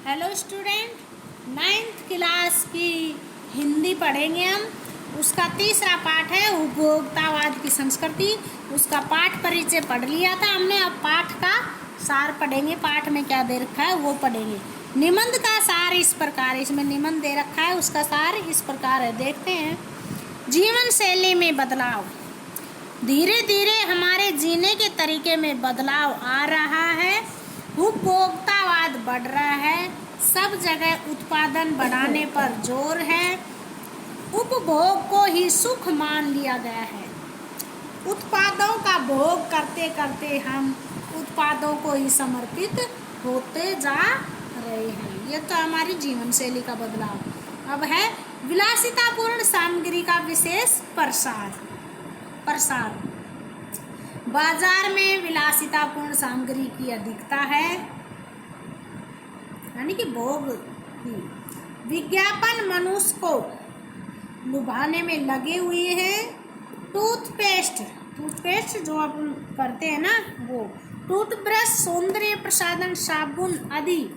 Hello student, 9th class की हिंदी पढ़ेंगे हम। उसका तीसरा पाठ है उपभोक्तावाद की संस्कृति। उसका पाठ परिचय पढ़ लिया था हमने, अब पाठ का सार पढ़ेंगे। पाठ में क्या दे रखा है वो पढ़ेंगे। निबंध का सार इस प्रकार, इसमें निबंध दे रखा है, उसका सार इस प्रकार है, देखते हैं। जीवन शैली में बदलाव। धीरे धीरे हमारे जीने के तरीके में बदलाव आ रहा है। उपभोक्तावाद बढ़ रहा है, सब जगह उत्पादन बढ़ाने पर जोर है। उपभोग को ही सुख मान लिया गया है। उत्पादों का भोग करते करते हम उत्पादों को ही समर्पित होते जा रहे हैं। ये तो हमारी जीवन शैली का बदलाव। अब है विलासितापूर्ण सामग्री का विशेष प्रसार। बाजार में विलासितापूर्ण सामग्री की अधिकता है, यानी कि भोग की। विज्ञापन मनुष्य को लुभाने में लगे हुए हैं। टूथपेस्ट जो अपन करते हैं ना, वो टूथब्रश, सौंदर्य प्रसाधन, साबुन आदि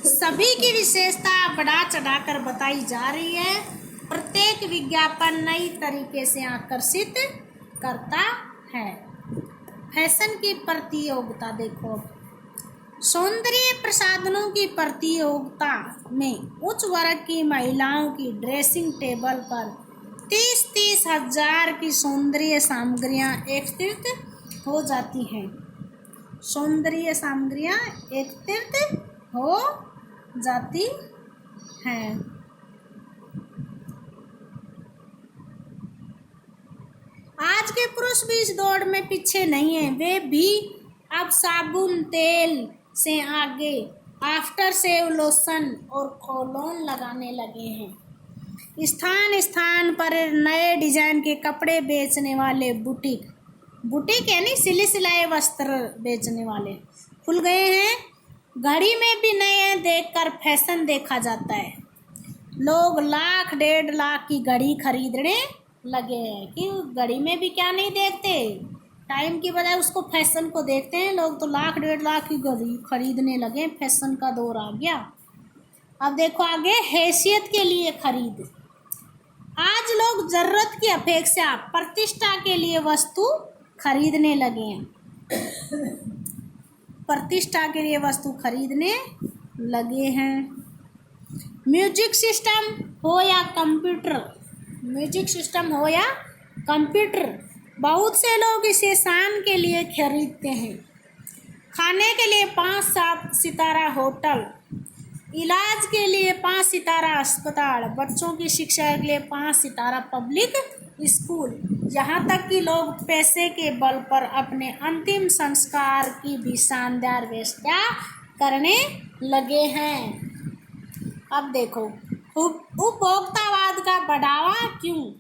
सभी की विशेषता बढ़ा चढ़ाकर बताई जा रही है। प्रत्येक विज्ञापन नई तरीके से आकर्षित करता है। फैशन की प्रतियोगिता देखो। सौंदर्य प्रसाधनों की प्रतियोगिता में उच्च वर्ग की महिलाओं की ड्रेसिंग टेबल पर 30-30 हजार की सौंदर्य सामग्रियां एकत्रित हो जाती हैं। सौंदर्य सामग्रियां एकत्रित हो जाती हैं। आज के पुरुष भी इस दौड़ में पीछे नहीं है। वे भी अब साबुन तेल से आगे आफ्टर शेव लोशन और कोलोन लगाने लगे हैं। स्थान स्थान पर नए डिजाइन के कपड़े बेचने वाले बुटीक यानी सिले सिलाए वस्त्र बेचने वाले खुल गए हैं। घड़ी में भी नए देखकर फैशन देखा जाता है। लोग 1,00,000-1,50,000 की घड़ी खरीदने लगे हैं। कि घड़ी में भी क्या नहीं देखते, टाइम की बजाय उसको फैशन को देखते हैं। लोग तो 1,00,000-1,50,000 की घड़ी खरीदने लगे, फैशन का दौर आ गया। अब देखो आगे, हैसियत के लिए खरीद। आज लोग जरूरत की अपेक्षा प्रतिष्ठा के लिए वस्तु खरीदने लगे हैं। प्रतिष्ठा के लिए वस्तु खरीदने लगे हैं। म्यूजिक सिस्टम हो या कंप्यूटर, बहुत से लोग इसे शान के लिए खरीदते हैं। खाने के लिए 5-7 सितारा होटल, इलाज के लिए 5 सितारा अस्पताल, बच्चों की शिक्षा के लिए 5 सितारा पब्लिक स्कूल, यहाँ तक कि लोग पैसे के बल पर अपने अंतिम संस्कार की भी शानदार व्यवस्था करने लगे हैं। अब देखो, उपभोक्तावाद का बढ़ावा क्यों।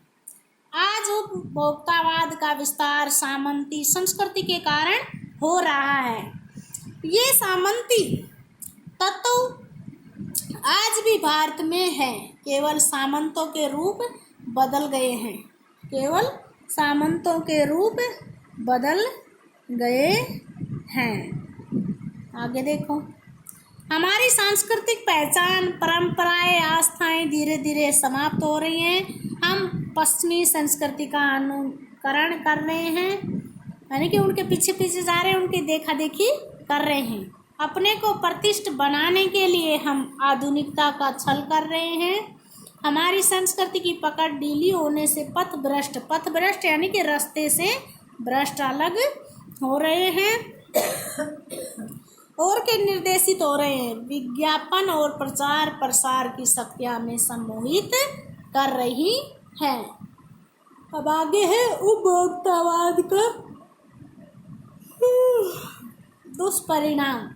आज उपभोक्तावाद का विस्तार सामंती संस्कृति के कारण हो रहा है। ये सामंती तत्व आज भी भारत में है, केवल सामंतों के रूप बदल गए हैं। आगे देखो, हमारी सांस्कृतिक पहचान, परंपराएं, आस्थाएं धीरे धीरे समाप्त हो रही हैं। हम पश्चिमी संस्कृति का अनुकरण कर रहे हैं, यानी कि उनके पीछे पीछे जा रहे हैं, उनकी देखा देखी कर रहे हैं। अपने को प्रतिष्ठित बनाने के लिए हम आधुनिकता का छल कर रहे हैं। हमारी संस्कृति की पकड़ ढीली होने से पथभ्रष्ट यानी कि रास्ते से भ्रष्ट अलग हो रहे हैं और के निर्देशित हो रहे हैं। विज्ञापन और प्रचार प्रसार की शक्तियां में सम्मोहित कर रही हैं। अब आगे है उपभोक्तावाद का दुष्परिणाम।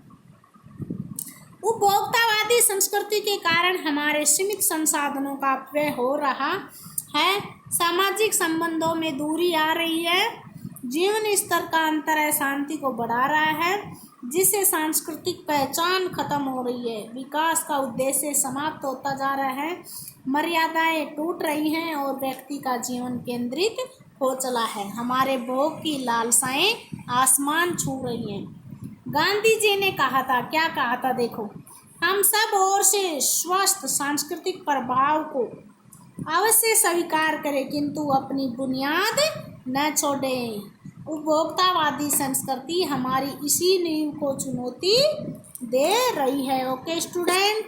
उपभोक्तावादी संस्कृति के कारण हमारे सीमित संसाधनों का अपव्यय हो रहा है। सामाजिक संबंधों में दूरी आ रही है। जीवन स्तर का अंतर अशांति को बढ़ा रहा है, जिससे सांस्कृतिक पहचान खत्म हो रही है। विकास का उद्देश्य समाप्त होता जा रहा है। मर्यादाएं टूट रही हैं और व्यक्ति का जीवन केंद्रित हो चला है। हमारे भोग की लालसाएं आसमान छू रही हैं। गांधी जी ने कहा था, क्या कहा था देखो, हम सब ओर से स्वस्थ सांस्कृतिक प्रभाव को अवश्य स्वीकार करें, किंतु अपनी बुनियाद न छोड़ें। उपभोक्तावादी संस्कृति हमारी इसी नींव को चुनौती दे रही है। Okay student.